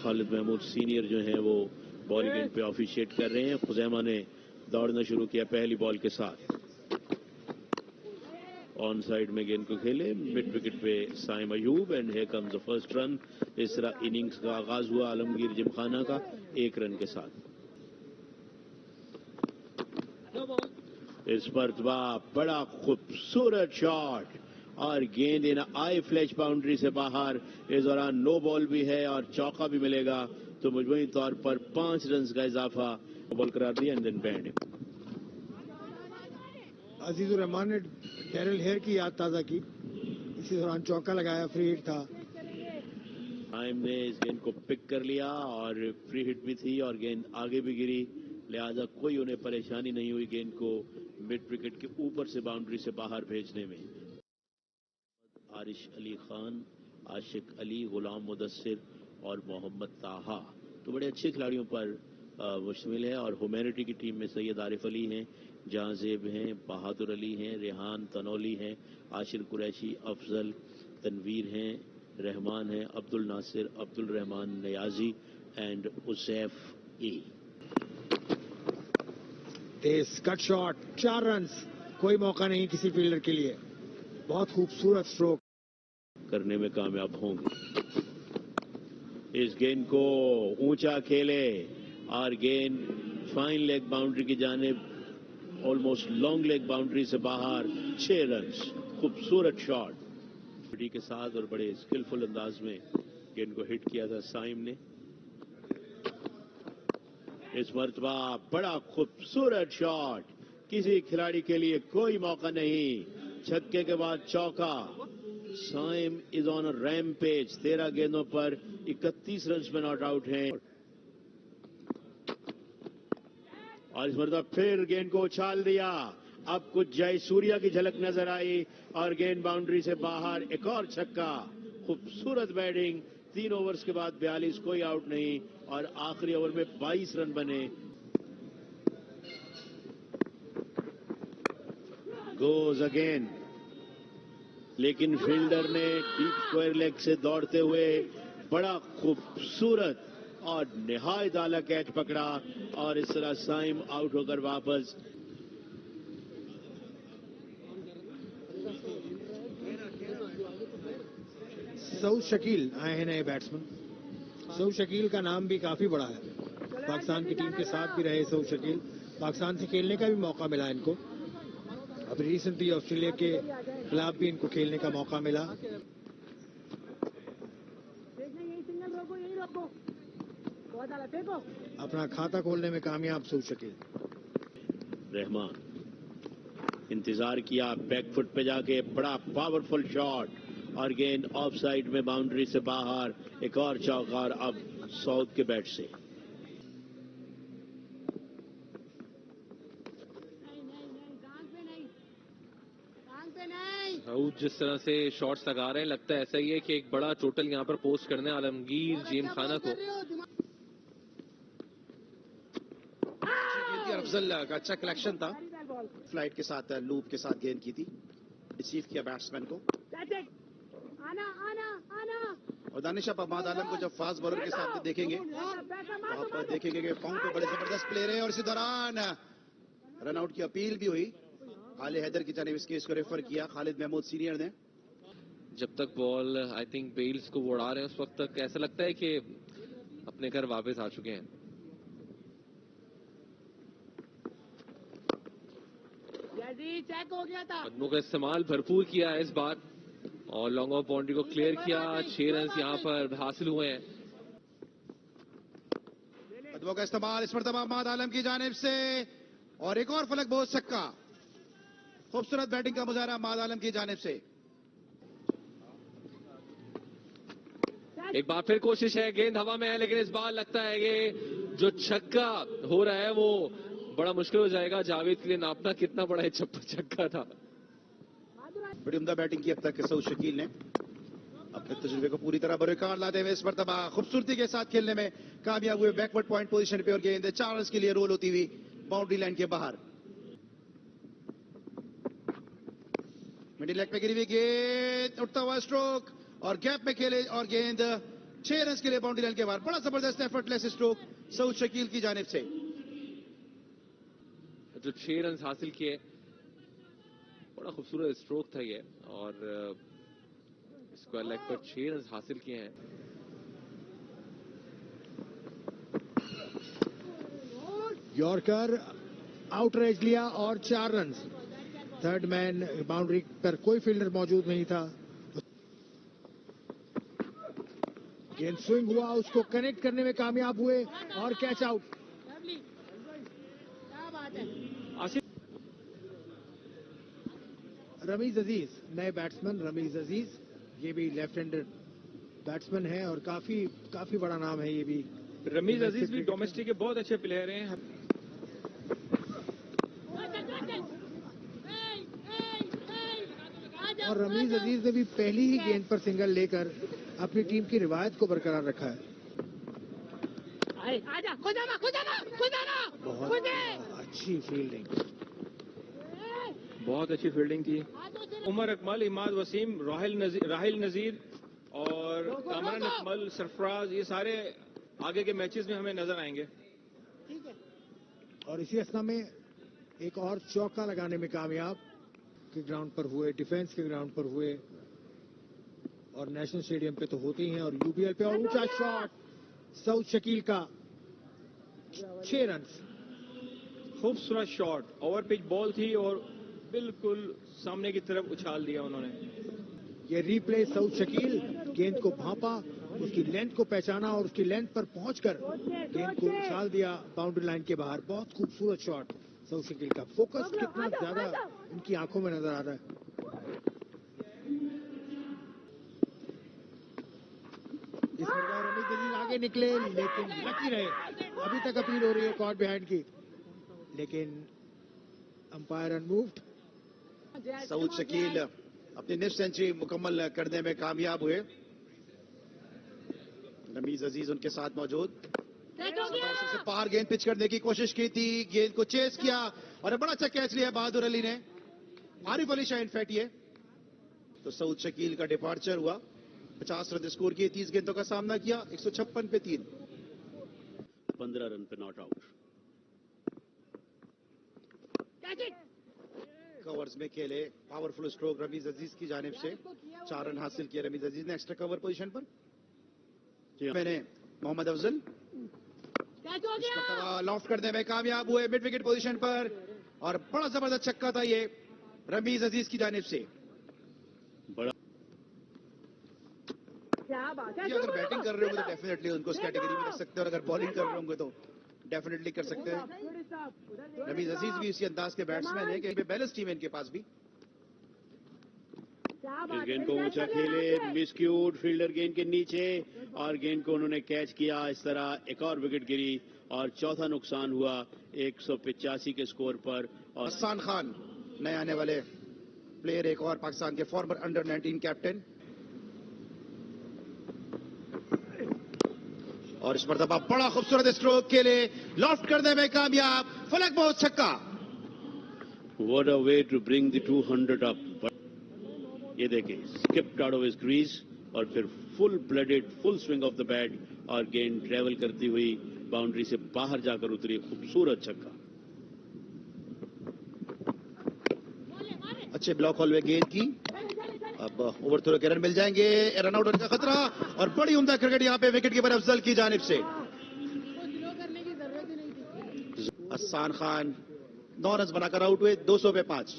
Khalid Mahmood senior जो हैं वो बॉलिंग एंड पे ऑफिशिएट कर रहे हैं। खुजैमा ने दौड़ना शुरू किया पहली बॉल के साथ। ऑन साइड में गेंद को खेले, मिड विकेट पे Saim Ayub and here comes the first run. इस तरह इनिंग्स का आगाज हुआ आलमगीर जिमखाना का 1 रन के साथ। इस मरतबा बड़ा खूबसूरत शॉट और गेंद इन आई फ्लैश बाउंड्री से बाहर। इस दौरान नो बॉल भी है और चौका भी मिलेगा तो मजमूई तौर पर 5 रन का इजाफा बॉल करार दिया and then band. Azizur Rahman ने डैरिल हेयर की याद ताजा की, इसी दौरान चौका लगाया, फ्री हिट था। टाइम ने इस गेंद को पिक कर लिया और फ्री हिट भी थी और गेंद आगे भी गिरी, लिहाजा कोई उन्हें परेशानी नहीं हुई गेंद को मिड विकेट के ऊपर से बाउंड्री से बाहर भेजने में। आरिश अली खान, आशिक अली, गुलाम मुदस्सिर और मोहम्मद ताहा तो बड़े अच्छे खिलाड़ियों पर मुश्तमिल है। और ह्यूमैनिटी की टीम में सैयद आरिफ अली हैं, जहांजेब हैं, बहादुर अली हैं, रेहान तनौली हैं, आशिर कुरैशी, अफजल, तनवीर हैं, रहमान हैं, अब्दुल नासिर, अब्दुल रहमान नयाजी एंड उसैफ ई। तेज कट शॉट, 4 रन, कोई मौका नहीं किसी फील्डर के लिए। बहुत खूबसूरत स्ट्रोक करने में कामयाब होंगे। इस गेंद को ऊंचा खेले और गेंद फाइन लेग बाउंड्री की जानिब, ऑलमोस्ट लॉन्ग लेग बाउंड्री से बाहर। 6 रन, खूबसूरत शॉट के साथ और बड़े स्किलफुल अंदाज में गेंद को हिट किया था साइम ने। इस मरतबा बड़ा खूबसूरत शॉट, किसी खिलाड़ी के लिए कोई मौका नहीं, छक्के के बाद चौका। Saim is on a rampage, 13 गेंदों पर 31 रन में नॉट आउट हैं। और इस मरतबा फिर गेंद को उछाल दिया, अब कुछ जयसूर्या की झलक नजर आई और गेंद बाउंड्री से बाहर। एक और छक्का, खूबसूरत बैटिंग। 3 ओवर्स के बाद 42, कोई आउट नहीं और आखिरी ओवर में 22 रन बने। गोज अगेन, लेकिन फील्डर ने डीप स्क्वायर लेग से दौड़ते हुए बड़ा खूबसूरत और निहायत आला कैच पकड़ा और इस तरह साइम आउट होकर वापस। सऊद शकील आए हैं नए बैट्समैन। सऊद शकील का नाम भी काफी बड़ा है, पाकिस्तान की टीम के साथ भी रहे सऊद शकील, पाकिस्तान से खेलने का भी मौका मिला इनको। अब रिसेंटली ऑस्ट्रेलिया के खिलाफ भी इनको खेलने का मौका मिला। अपना खाता खोलने में कामयाब सऊद शकील। रहमान इंतजार किया, बैकफुट पे जाके बड़ा पावरफुल शॉट और गेंद ऑफ साइड में बाउंड्री से बाहर। एक और चौका और अब सऊद के बैट से। सऊद जिस तरह से शॉट्स लगा रहे हैं, लगता है ऐसा ही है कि एक बड़ा टोटल यहां पर पोस्ट करने आलमगीर जिमखाना को। अफजल का अच्छा कलेक्शन था, फ्लाइट के साथ लूप के साथ गेंद की थी, रिसीव किया बैट्समैन को। और दानिश आप अहमद आलम को जब फास्ट बॉलर के साथ देखेंगे तो आप देखेंगे कि पाउंड पे बड़े जबरदस्त प्लेयर है। और इसी दौरान रनआउट की अपील भी हुई, आले हैदर की जानिब इस केस को रेफर किया खालिद महमूद सीनियर ने। जब तक बॉल आई थिंक बेल्स को वो उड़ा रहे हैं उस वक्त तक ऐसा लगता है कि अपने घर वापस आ चुके हैं। चेक हो गया था, कदमों का इस्तेमाल भरपूर किया है इस बार और लॉन्ग ऑफ बाउंड्री को क्लियर किया। 6 रन यहां पर हासिल हुए हैं। कदमों का इस्तेमाल इस मरतबा अहमद आलम की जानिब से और एक और फलक बहुत छक्का। खूबसूरत बैटिंग का मुजाहरा अहमद आलम की जानिब से। एक बार फिर कोशिश है, गेंद हवा में है लेकिन इस बार लगता है कि जो छक्का हो रहा है वो बड़ा मुश्किल हो जाएगा जावेद के लिए नापना कितना बड़ा छक्का था। बड़ी उम्दा बैटिंग की अब तक सऊद शकील ने, अपने तजुर्बे को पूरी तरह बरकरार लाते हुए इस मरतबा खूबसूरती के साथ खेलने में कामयाब हुए। बैकवर्ड पॉइंट पोजीशन पे और गेंद 4 रन के लिए रोल होती हुई बाउंड्री लाइन के बाहर। मिडिल लेग पे गिरी हुई गेंद, उठता हुआ स्ट्रोक और गैप में खेले और गेंद 6 रन के लिए बाउंड्री लाइन के बाहर। बड़ा जबरदस्त एफर्टलेस स्ट्रोक सऊद शकील की जानिब से। जो 6 रन हासिल किए, बड़ा खूबसूरत स्ट्रोक था ये, और स्क्वायर लेग पर 6 रन हासिल किए हैं। यॉर्कर आउटरेज लिया और 4 रन। थर्ड मैन बाउंड्री पर कोई फील्डर मौजूद नहीं था। गेंद स्विंग हुआ, उसको कनेक्ट करने में कामयाब हुए और कैच आउट। क्या बात है। रमीज अजीज नए बैट्समैन। रमीज अजीज ये भी लेफ्ट हैंडेड बैट्समैन है और काफी बड़ा नाम है ये भी। रमीज अजीज भी डोमेस्टिक के बहुत अच्छे प्लेयर हैं। और रमीज अजीज ने भी पहली ही गेंद पर सिंगल लेकर अपनी टीम की रिवायत को बरकरार रखा है। आजा, खुदाना। बहुत अच्छी फील्डिंग। बहुत अच्छी फील्डिंग थी। उमर अकमल, इमाद वसीम, राहिल नजीर और कामरान अकमल, सरफराज, ये सारे आगे के मैचेस में हमें नजर आएंगे। और इसी असना में एक और चौका लगाने में कामयाब के ग्राउंड पर हुए, डिफेंस के ग्राउंड पर हुए, और नेशनल स्टेडियम पे तो होते ही हैं। और यूबीएल पे और ऊंचा शॉट सऊद शकील का 6 रन। खूबसूरत शॉट, ओवर पिच बॉल थी और बिल्कुल सामने की तरफ उछाल दिया उन्होंने। ये रीप्ले सऊद शकील गेंद को भांपा, उसकी लेंथ को पहचाना और उसकी लेंथ पर पहुंचकर गेंद को उछाल दिया बाउंड्री लाइन के बाहर। बहुत खूबसूरत शॉट सऊद शकील का। फोकस कितना ज्यादा इनकी आंखों में नजर आ रहा है। इस बार रमीज अजीज आगे निकले लेकिन लकी रहे। अभी तक अपील हो रही है कॉट बिहाइंड की, लेकिन अंपायर अनमूव्ड। सऊद शकील अपनी निफ्ट सेंचुरी मुकम्मल करने में कामयाब हुए। रमीज अजीज उनके साथ मौजूद। सबसे बाहर गेंद पिच करने की कोशिश की थी, गेंद को चेस किया और बड़ा अच्छा कैच लिया बहादुर अली ने। आरिफ अली शाह इनफैक्ट ये तो सऊद शकील का डिपार्चर हुआ। 50 रन स्कोर किए, 30 गेंदों का सामना किया, 156 पे 3। 15 रन पे नॉट आउट। कवर्स में खेले, पावरफुल स्ट्रोक रमीज अजीज की जानिब से। 4 रन हासिल किए रमीज अजीज ने एक्स्ट्रा कवर पोजीशन पर। मैंने मोहम्मद अफजल लॉफ्ट करने में कामयाब हुए मिड विकेट पोजीशन पर, और बड़ा जबरदस्त छक्का था ये रमीज अजीज की जानिब से। बड़ा क्या बात है। ये अगर बैटिंग कर रहे होंगे तो डेफिनेटली उनको उस कैटेगरी में रख सकते हैं, और अगर बॉलिंग कर रहे होंगे तो डेफिनेटली कर सकते हैं। रमीज अजीज भी इसी अंदाज के बैट्समैन है कि बैलेंस टीम है इनके पास भी। इस गेंद को ऊंचा खेले, मिसक्यूड फील्डर गेंद के नीचे, और गेंद को उन्होंने कैच किया। इस तरह एक और विकेट गिरी और चौथा नुकसान हुआ 185 के स्कोर पर। और हसन खान नए आने वाले प्लेयर, एक और पाकिस्तान के फॉर्मर अंडर-19 कैप्टन, और इस मरतबा बड़ा खूबसूरत स्ट्रोक के लिए लॉफ्ट करने में कामयाब। फलक बहुत छक्का। What a way to bring the 200 up. ये देखें, skipped out of his crease और फिर full blooded full swing off the bat, और गेंद ट्रेवल करती हुई बाउंड्री से बाहर जाकर उतरी। खूबसूरत छक्का। अच्छे ब्लॉक हॉल में गेंद की। अब ओवर थ्रो के रन मिल जाएंगे, रन आउट का खतरा, और बड़ी उम्दा क्रिकेट यहाँ पे विकेट कीपर अफजल की जानिब से। हसन खान 9 रन बनाकर आउट हुए, 200 पे 5।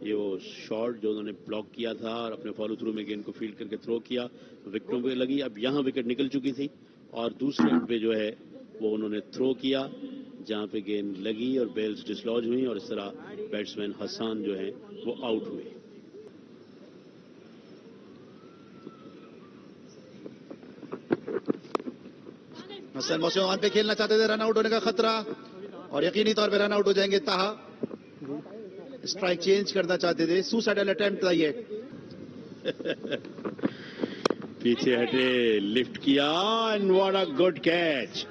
ये वो शॉट जो उन्होंने ब्लॉक किया था और अपने फॉलो थ्रू में गेंद को फील्ड करके थ्रो किया, विकेटों पे लगी। अब यहाँ विकेट निकल चुकी थी और दूसरे एंड पे जो है वो उन्होंने थ्रो किया जहाँ पे गेंद लगी और बेल्स डिसलॉज हुई, और इस तरह बैट्समैन हसन जो है वो आउट हुए। हसन मौसम पे खेलना चाहते थे, रन आउट होने का खतरा, और यकीनी तौर पे रन आउट हो जाएंगे। ताहा स्ट्राइक चेंज करना चाहते थे, सुसाइडल अटेम्प्ट था ये। पीछे हटे, लिफ्ट किया, and what a good catch.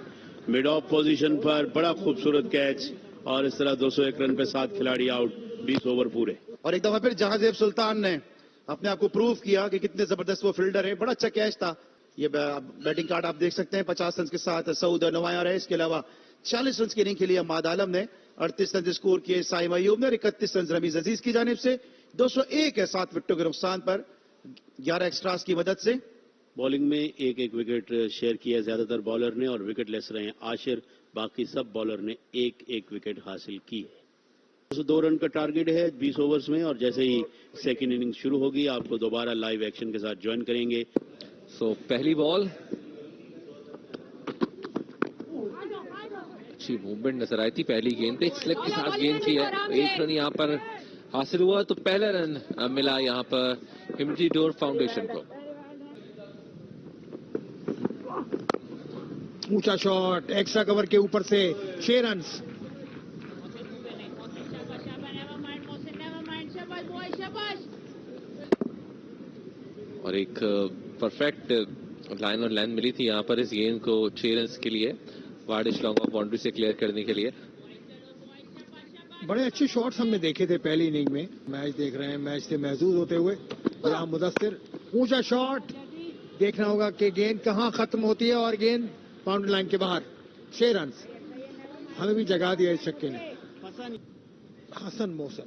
Mid of position पर बड़ा खूबसूरत कैच, और इस तरह 201 रन पे 7 खिलाड़ी आउट, 20 ओवर पूरे। और एक दफा फिर जहांजेब सुल्तान ने अपने आप को प्रूव किया कि कितने जबरदस्त वो फील्डर है। बड़ा अच्छा कैच था। ये बैटिंग कार्ड आप देख सकते हैं 50 रन के साथ सऊद नवायार है। इसके अलावा 40 रन की इनिंग खेली अहमद आलम ने, 38 रन स्कोर किए साइम अयूब ने और 31 रन रमीज अजीज की जानिब से। 201 है 7 विकेटों के नुकसान पर 11 एक्स्ट्रास की मदद से। बॉलिंग में एक एक विकेट शेयर किया ज्यादातर बॉलर ने और विकेट लेस रहे आशिर, बाकी सब बॉलर ने एक एक विकेट हासिल की है। 2 रन का टारगेट है 20 ओवर्स में और जैसे ही सेकेंड इनिंग शुरू होगी आपको दोबारा लाइव एक्शन के साथ ज्वाइन करेंगे। सो पहली बॉल, अच्छी मूवमेंट नजर आई थी पहली गेंद पे, एक स्लिप के साथ गेंद की है। 1 रन यहाँ पर हासिल हुआ तो पहला रन मिला यहाँ पर हिम्मती डोर फाउंडेशन को। ऊंचा शॉट, एक्स्ट्रा कवर के ऊपर से 6 रन। और एक परफेक्ट लाइन और लेंथ मिली थी यहाँ पर इस गेंद को 6 रन के लिए, वार्डिश लॉन्ग ऑफ बाउंड्री से क्लियर करने के लिए। बड़े अच्छे शॉट्स हमने देखे थे पहली इनिंग में। मैच देख रहे हैं, मैच से महसूस होते हुए गुलाम मुदस्सिर। ऊंचा शॉट, देखना होगा कि गेंद कहां खत्म होती है और गेंद बाउंड्री लाइन के बाहर। 6 रन, हमें भी जगा दिया इस छक्के ने। हसन मोहसिन,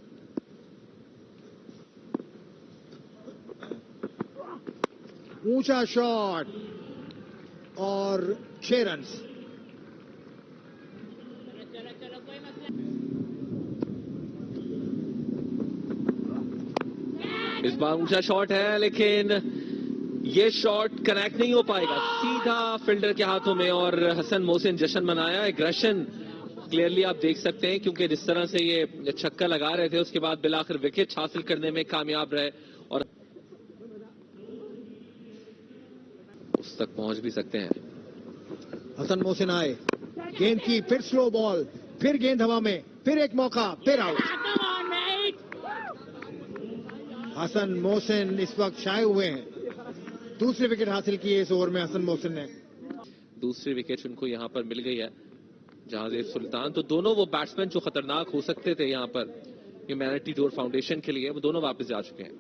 ऊंचा शॉट और 6 रन। इस बार ऊंचा शॉट है लेकिन ये शॉट कनेक्ट नहीं हो पाएगा, सीधा फील्डर के हाथों में और हसन मोहसिन जश्न मनाया। एग्रेशन क्लियरली आप देख सकते हैं क्योंकि जिस तरह से ये छक्का लगा रहे थे उसके बाद बिलाखिर विकेट हासिल करने में कामयाब रहे और उस तक पहुंच भी सकते हैं। हसन मोहसिन आए, गेंद की, फिर स्लो बॉल, फिर गेंद हवा में, फिर एक मौका, फिर आउट। हसन मोहसिन इस वक्त शाये हुए हैं। दूसरे विकेट हासिल किए इस ओवर में हसन मोहसिन ने। दूसरी विकेट उनको यहां पर मिल गई है जहांजेब सुल्तान। तो दोनों वो बैट्समैन जो खतरनाक हो सकते थे यहां पर ह्यूमैनिटी डोर फाउंडेशन के लिए, वो दोनों वापस जा चुके हैं।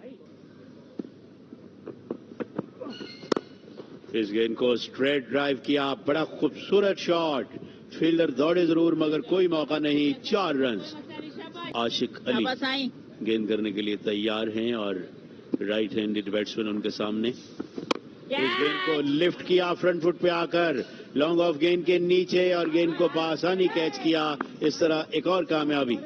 इस गेंद को स्ट्रेट ड्राइव किया, बड़ा खूबसूरत शॉट, फील्डर दौड़े जरूर मगर कोई मौका नहीं। 4 रन। आशिक अली गेंद करने के लिए तैयार हैं और राइट हैंडेड बैट्समैन उनके सामने। इस गेंद को लिफ्ट किया फ्रंट फुट पे आकर लॉन्ग ऑफ गेंद के नीचे और गेंद को बासानी कैच किया। इस तरह एक और कामयाबी।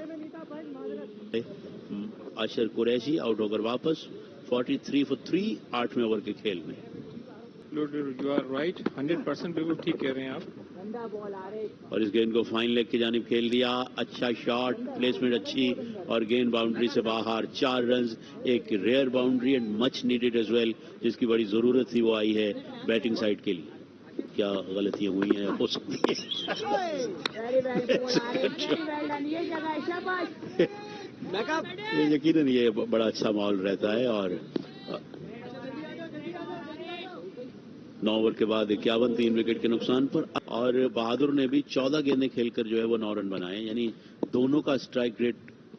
आशिर कुरैशी आउट होकर वापस 43 for 3 8वें ओवर के खेल में। यू आर राइट, 100% बिल्कुल ठीक कह रहे हैं आप। और इस गेंद को फाइन लेग की जानिब खेल दिया। अच्छा शॉट, प्लेसमेंट अच्छी और गेंद बाउंड्री से बाहर। 4 रन, एक rare boundary and much needed as well, जिसकी बड़ी जरूरत थी वो आई है बैटिंग साइड के लिए। क्या गलतियां हुई हैं, हो सकती है। यकीनन ये बड़ा अच्छा माहौल रहता है और 9 ओवर के बाद 51 3 विकेट के नुकसान पर। और बहादुर ने भी 14 गेंदें खेलकर जो है वो 9 रन बनाए, यानी दोनों का स्ट्राइक रेट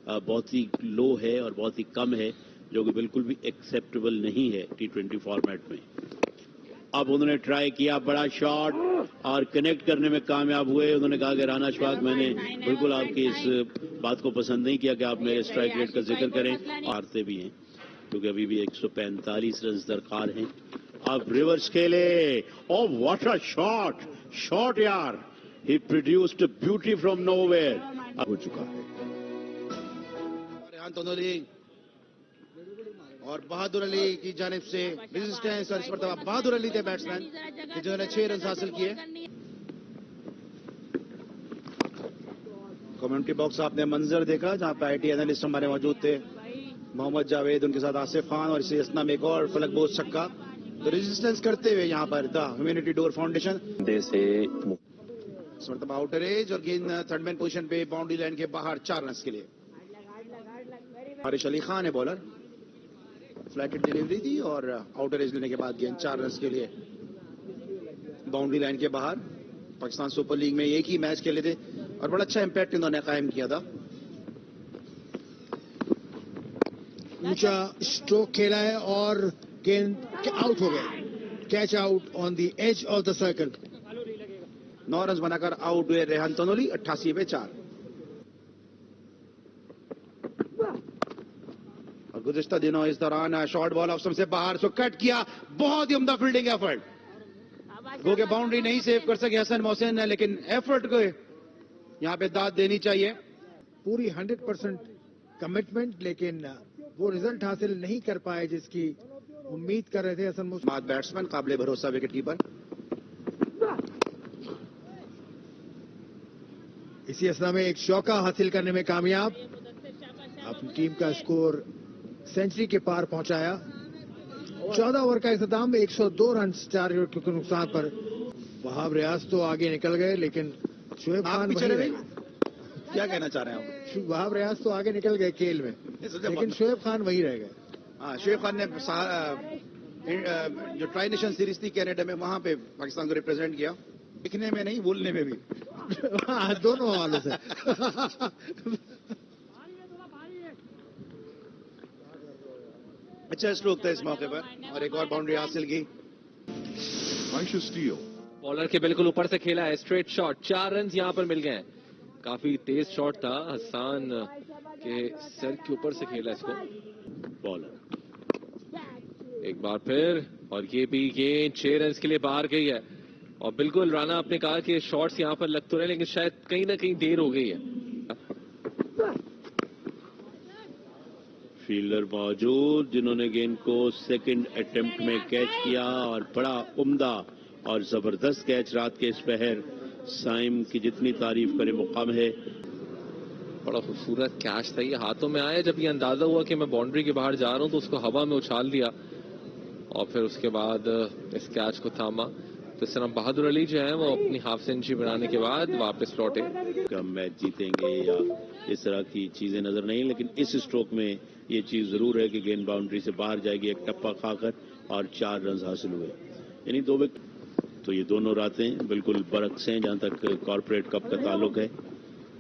बहुत ही लो है और बहुत ही कम है, जो कि बिल्कुल भी एक्सेप्टेबल नहीं है T20 फॉर्मेट में। अब उन्होंने ट्राई किया बड़ा शॉट और कनेक्ट करने में कामयाब हुए। उन्होंने कहा कि राना अशफाक, मैंने बिल्कुल आपकी इस बात को पसंद नहीं किया कि आप मेरे स्ट्राइक रेट का जिक्र करें। हारते भी हैं क्योंकि अभी भी 145 रन दरकार हैं। अब रिवर्स खेले, oh what a shot, shot यार, ही प्रोड्यूस्ड ब्यूटी फ्रॉम नोवेयर। हो चुका है और बहादुर अली की जानिब से रेजिस्टेंस और इस पर बहादुर अली थे बैट्समैन जिन्होंने 6 रन हासिल किए। कमेंट्री बॉक्स आपने मंजर देखा जहां पे IT एनालिस्ट हमारे मौजूद थे, मोहम्मद जावेद, उनके साथ आसिफ खान और इसी असना में एक और फलकबोज छक्का। तो रेजिस्टेंस करते हुए यहाँ पर द ह्यूमैनिटी डोर फाउंडेशन इस मरतबा आउटर एज और गेंद थर्ड मैन पोजीशन पे बाउंड्री लाइन के बाहर 4 रन के लिए। हारिश अली खान है बॉलर, फ्लैटेड डिलीवरी दी और आउटर एज लेने के बाद गेंद 4 रन के लिए बाउंड्री लाइन के बाहर। पाकिस्तान सुपर लीग में एक ही मैच खेले थे और बड़ा अच्छा इंपैक्ट इन्होंने कायम किया था। ऊंचा स्ट्रोक खेला है और गेंद आउट हो गए, catch out on the edge of the circle. 9 run बनाकर आउट हुए रेहान तनोली 88 पे 4। और गुज़िश्ता दिनों इस दौरान शॉर्ट बॉल ऑफ स्टंप से बाहर सो कट किया, बहुत ही उम्दा फील्डिंग एफर्ट। गो के बाउंड्री नहीं सेव कर सके हसन मोहसिन, लेकिन एफर्ट को यहां पे दाद देनी चाहिए। पूरी 100% कमिटमेंट, लेकिन वो रिजल्ट हासिल नहीं कर पाए जिसकी उम्मीद कर रहे थे हसन मोहसिन। बैट्समैन काबिले भरोसा विकेट कीपर। इसी असना में एक चौका हासिल करने में कामयाब, अपनी टीम का स्कोर सेंचुरी के पार पहुंचाया। 14 ओवर का इख्तिताम में 102 रन 4 विकेट के नुकसान पर वहाब रियाज तो आगे निकल गए, लेकिन शोएब खान वहीं रह गए। क्या कहना चाह रहे हैं आप? वहाब रियाज तो आगे निकल गए खेल में, लेकिन शोएब खान वहीं रह गए। हाँ, शोएब खान ने जो ट्राई नेशन सीरीज थी कनाडा में, वहां पे पाकिस्तान को रिप्रेजेंट किया, लिखने में नहीं बोलने में भी। दोनों हवालों से। अच्छा स्ट्रोक था इस मौके पर, और एक और बाउंड्री हासिल की। बॉलर के बिल्कुल ऊपर से खेला है, स्ट्रेट शॉट, 4 रन यहां पर मिल गए। काफी तेज शॉट था, हसन के सर के ऊपर से खेला इसको बॉलर। एक बार फिर, और ये भी गेंद 6 रन के लिए बाहर गई है। और बिल्कुल राणा आपने कहा कि शॉट्स यहां पर लग तो रहे, लेकिन शायद कहीं ना कहीं देर हो गई है। फील्डर मौजूद जिन्होंने गेंद को सेकंड अटेम्प्ट में कैच किया, और बड़ा उम्दा और जबरदस्त कैच। रात के इस पहर साइम की जितनी तारीफ करे वो कम है। बड़ा खूबसूरत कैच था, ये हाथों में आया जब ये अंदाजा हुआ कि मैं बाउंड्री के बाहर जा रहा हूं, तो उसको हवा में उछाल दिया और फिर उसके बाद इस कैच को थामा। तो इस तरह बहादुर अली जो है वो अपनी हाफ सेंचुरी बनाने के बाद वापस लौटे। कम मैच जीतेंगे या इस तरह की चीजें नजर नहीं, लेकिन इस स्ट्रोक में ये चीज जरूर है कि गेंद बाउंड्री से बाहर जाएगी, एक टप्पा खाकर, और 4 रन हासिल हुए, यानी 2 विकेट। तो ये दोनों रातें बिल्कुल बरक्स हैं जहां तक कॉर्पोरेट कप का ताल्लुक है।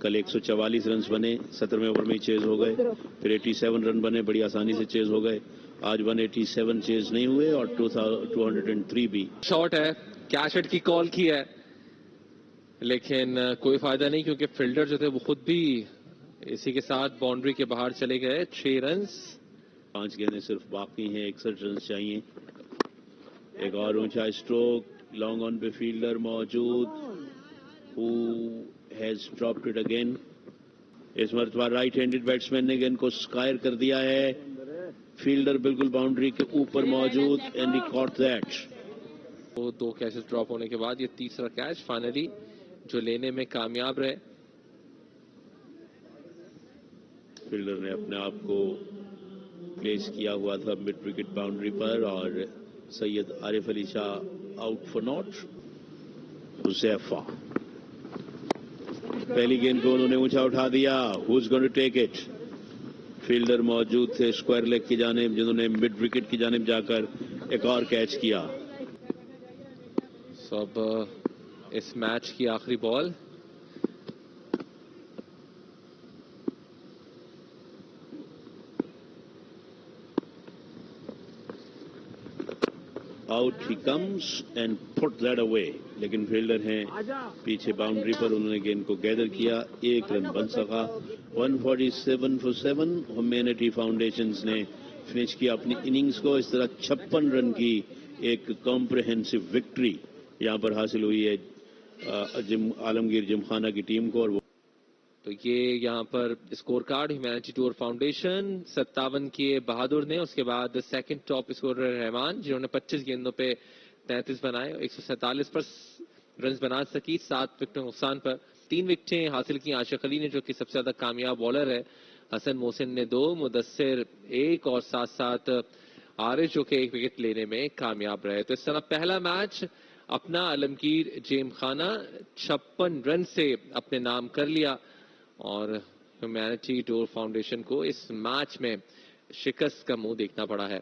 कल 144 रन बने, 17वें ओवर में ही चेज हो गए, फिर 87 रन बने, बड़ी आसानी से चेज हो गए। आज 187 चेज नहीं हुए, और 203 भी। शॉट है, कैच हिट की कॉल की है, लेकिन कोई फायदा नहीं, क्योंकि फील्डर जो थे वो खुद भी इसी के साथ बाउंड्री के बाहर चले गए। 6 रन, 5 गेंदें सिर्फ बाकी हैं, 61 रन चाहिए। एक और ऊंचा स्ट्रोक, लॉन्ग ऑन पे फील्डर मौजूद, who has dropped it again. इस मरतबा राइट हैंडेड बैट्समैन ने गेंद को स्कायर कर दिया है। फील्डर बिल्कुल बाउंड्री के ऊपर मौजूद, एंड ही कॉट दैट। तो 2 कैचेस ड्रॉप होने के बाद ये तीसरा कैच फाइनली जो लेने में कामयाब रहे। फील्डर ने अपने आप को प्लेस किया हुआ था मिड विकेट बाउंड्री पर, और Syed Arif Ali Shah out for nought. Huzaifa पहली गेंद को उन्होंने ऊंचा उठा दिया। Who is going to take it? Fielder मौजूद थे स्क्वायर लेग की जानिब, जिन्होंने मिड विकेट की जानिब जाकर एक और कैच किया। अब इस मैच की आखिरी ball, out he comes and put that away, लेकिन फील्डर हैं पीछे बाउंड्री पर, उन्होंने गेंद को गैदर किया। 1 रन बन सका। 147 फॉर 7 ह्यूमैनिटी फाउंडेशंस ने फिनिश किया अपनी इनिंग्स को। इस तरह 56 रन की एक कॉम्प्रिहेंसिव विक्ट्री यहां पर हासिल हुई है आलमगीर जिमखाना की टीम को। और तो ये यहाँ पर score card humanity tour foundation 57 किए बहादुर ने, उसके बाद सेकंड टॉप स्कोरर रहमान जिन्होंने 25 गेंदों पे 33 बनाए, 147 पर रन बना सकी 7 विकेट नुकसान पर। 3 विकेटें हासिल की आशिक अली ने, जो कि सबसे ज्यादा कामयाब बॉलर है। हसन मोहसिन ने 2, मुदस्सिर 1, और साथ साथ आरिश जो कि 1 विकेट लेने में कामयाब रहे। तो इस तरह पहला मैच अपना आलमगीर जिमखाना 56 रन से अपने नाम कर लिया, और ह्यूमैनिटी टूर फाउंडेशन को इस मैच में शिकस्त का मुंह देखना पड़ा है।